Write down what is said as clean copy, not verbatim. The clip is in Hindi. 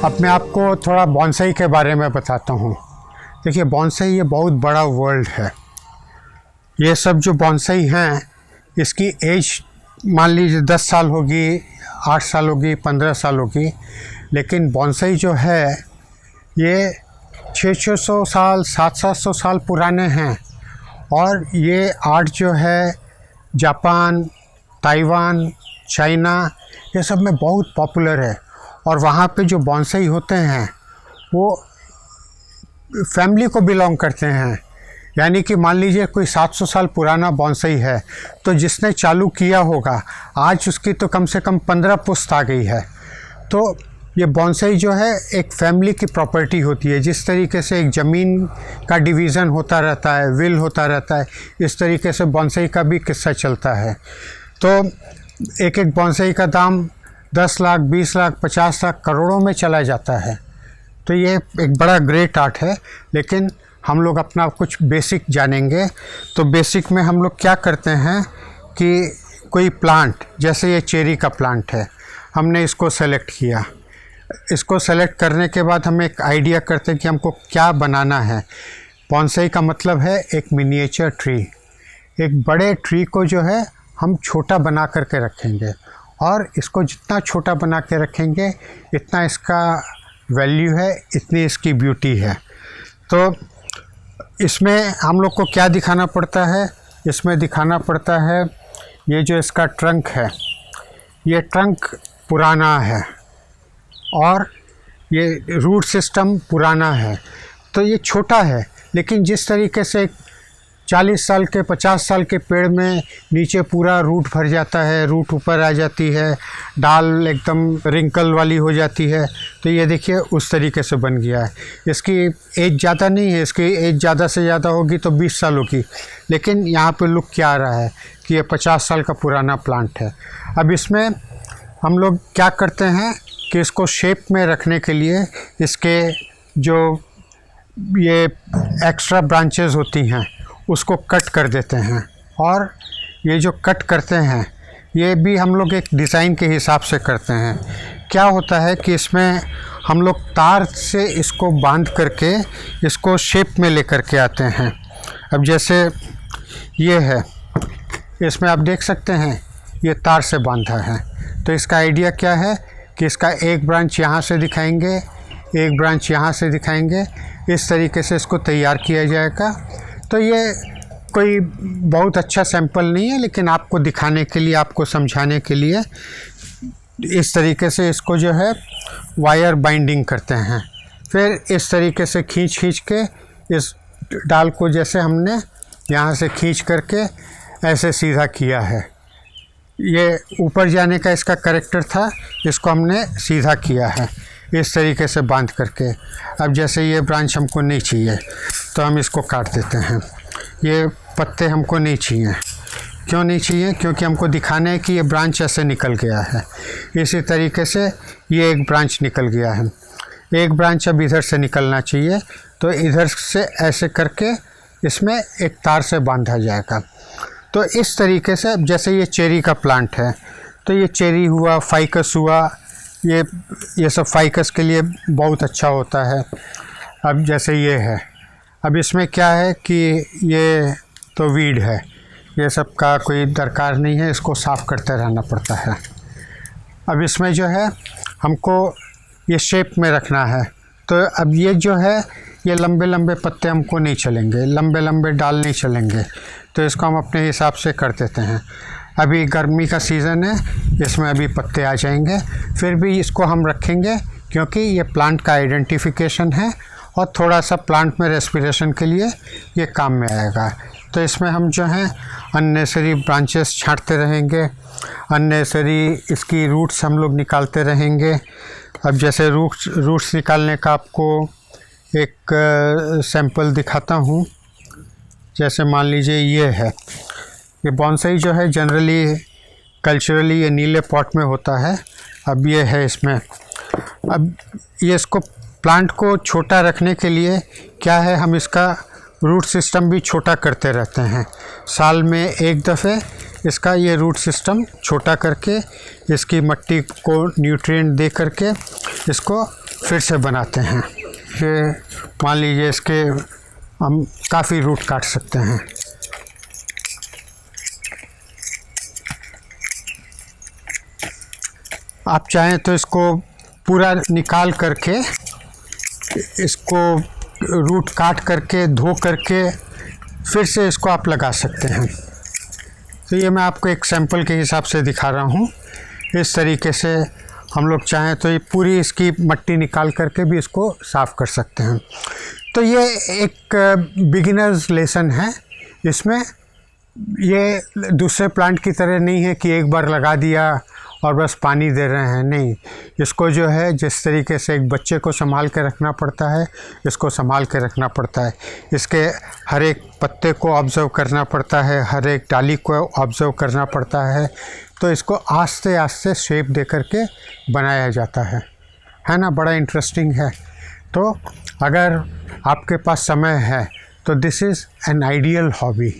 अब मैं आपको थोड़ा बॉन्साई के बारे में बताता हूँ। देखिए, बॉन्साई ये बहुत बड़ा वर्ल्ड है। ये सब जो बॉन्साई हैं, इसकी एज मान लीजिए 10 साल होगी, 8 साल होगी, 15 साल होगी, लेकिन बॉन्साई जो है ये 600 साल, 700 साल पुराने हैं। और ये आर्ट जो है जापान, ताइवान, चाइना, ये सब में बहुत पॉपुलर है। और वहाँ पे जो बॉन्साई होते हैं वो फैमिली को बिलोंग करते हैं। यानी कि मान लीजिए कोई 700 साल पुराना बॉन्साई है, तो जिसने चालू किया होगा आज उसकी तो कम से कम 15 पुश्त आ गई है। तो ये बॉन्साई जो है एक फैमिली की प्रॉपर्टी होती है। जिस तरीके से एक ज़मीन का डिवीज़न होता रहता है, विल होता रहता है, इस तरीके से बॉन्साई का भी किस्सा चलता है। तो एक एक बॉन्साई का दाम 10 लाख, 20 लाख, 50 लाख, करोड़ों में चला जाता है। तो ये एक बड़ा ग्रेट आर्ट है। लेकिन हम लोग अपना कुछ बेसिक जानेंगे। तो बेसिक में हम लोग क्या करते हैं कि कोई प्लांट, जैसे ये चेरी का प्लांट है, हमने इसको सेलेक्ट किया। इसको सेलेक्ट करने के बाद हम एक आइडिया करते हैं कि हमको क्या बनाना है। बॉन्साई का मतलब है एक मिनिएचर ट्री। एक बड़े ट्री को जो है हम छोटा बना करके रखेंगे, और इसको जितना छोटा बना के रखेंगे इतना इसका वैल्यू है, इतनी इसकी ब्यूटी है। तो इसमें हम लोग को क्या दिखाना पड़ता है? इसमें दिखाना पड़ता है ये जो इसका ट्रंक है, ये ट्रंक पुराना है और ये रूट सिस्टम पुराना है। तो ये छोटा है, लेकिन जिस तरीके से 40 साल के, 50 साल के पेड़ में नीचे पूरा रूट भर जाता है, रूट ऊपर आ जाती है, डाल एकदम रिंकल वाली हो जाती है, तो ये देखिए उस तरीके से बन गया है। इसकी एज ज़्यादा नहीं है, इसकी एज ज़्यादा से ज़्यादा होगी तो 20 साल होगी, लेकिन यहाँ पे लुक क्या आ रहा है कि ये 50 साल का पुराना प्लांट है। अब इसमें हम लोग क्या करते हैं कि इसको शेप में रखने के लिए इसके जो ये एक्स्ट्रा ब्रांचेस होती हैं उसको कट कर देते हैं। और ये जो कट करते हैं ये भी हम लोग एक डिज़ाइन के हिसाब से करते हैं। क्या होता है कि इसमें हम लोग तार से इसको बांध करके इसको शेप में लेकर के आते हैं। अब जैसे ये है, इसमें आप देख सकते हैं ये तार से बांधा है। तो इसका आइडिया क्या है कि इसका एक ब्रांच यहाँ से दिखाएंगे, एक ब्रांच यहाँ से दिखाएंगे, इस तरीके से इसको तैयार किया जाएगा। तो ये कोई बहुत अच्छा सैंपल नहीं है, लेकिन आपको दिखाने के लिए, आपको समझाने के लिए इस तरीके से इसको जो है वायर बाइंडिंग करते हैं। फिर इस तरीके से खींच के इस डाल को जैसे हमने यहाँ से खींच करके ऐसे सीधा किया है। ये ऊपर जाने का इसका कैरेक्टर था, इसको हमने सीधा किया है इस तरीके से बांध करके। अब जैसे ये ब्रांच हमको नहीं चाहिए तो हम इसको काट देते हैं। ये पत्ते हमको नहीं चाहिए। क्यों नहीं चाहिए? क्योंकि हमको दिखाना है कि ये ब्रांच ऐसे निकल गया है। इसी तरीके से ये एक ब्रांच निकल गया है, एक ब्रांच अब इधर से निकलना चाहिए, तो इधर से ऐसे करके इसमें एक तार से बांधा जाएगा। तो इस तरीके से अब जैसे ये चेरी का प्लांट है, तो ये चेरी हुआ, फाइकस हुआ, ये सब फाइकस के लिए बहुत अच्छा होता है। अब जैसे ये है, अब इसमें क्या है कि ये तो वीड है, ये सब का कोई दरकार नहीं है, इसको साफ़ करते रहना पड़ता है। अब इसमें जो है हमको ये शेप में रखना है। तो अब ये जो है ये लंबे लंबे पत्ते हमको नहीं चलेंगे, लंबे लंबे डाल नहीं चलेंगे, तो इसको हम अपने हिसाब से कर देते हैं। अभी गर्मी का सीज़न है, इसमें अभी पत्ते आ जाएंगे, फिर भी इसको हम रखेंगे क्योंकि ये प्लांट का आइडेंटिफिकेशन है और थोड़ा सा प्लांट में रेस्पिरेशन के लिए ये काम में आएगा। तो इसमें हम जो हैं अननेसरी ब्रांचेस छांटते रहेंगे, अननेसरी इसकी रूट्स हम लोग निकालते रहेंगे। अब जैसे रूट्स निकालने का आपको एक सैंपल दिखाता हूँ। जैसे मान लीजिए ये है, ये बॉन्साई जो है जनरली कल्चरली ये नीले पॉट में होता है। अब ये है इसमें, अब ये इसको प्लांट को छोटा रखने के लिए क्या है, हम इसका रूट सिस्टम भी छोटा करते रहते हैं। साल में एक दफ़े इसका ये रूट सिस्टम छोटा करके इसकी मिट्टी को न्यूट्रिएंट दे करके इसको फिर से बनाते हैं। ये मान लीजिए इसके हम काफ़ी रूट काट सकते हैं। आप चाहें तो इसको पूरा निकाल करके इसको रूट काट करके धो करके फिर से इसको आप लगा सकते हैं। तो ये मैं आपको एक सैंपल के हिसाब से दिखा रहा हूँ। इस तरीके से हम लोग चाहें तो ये पूरी इसकी मिट्टी निकाल करके भी इसको साफ़ कर सकते हैं। तो ये एक बिगिनर्स लेसन है। इसमें ये दूसरे प्लांट की तरह नहीं है कि एक बार लगा दिया और बस पानी दे रहे हैं, नहीं। इसको जो है जिस तरीके से एक बच्चे को संभाल के रखना पड़ता है, इसको संभाल के रखना पड़ता है। इसके हर एक पत्ते को ऑब्ज़र्व करना पड़ता है, हर एक डाली को ऑब्ज़र्व करना पड़ता है। तो इसको आस्ते आस्ते शेप दे करके बनाया जाता है ना। बड़ा इंटरेस्टिंग है। तो अगर आपके पास समय है तो this is an ideal hobby.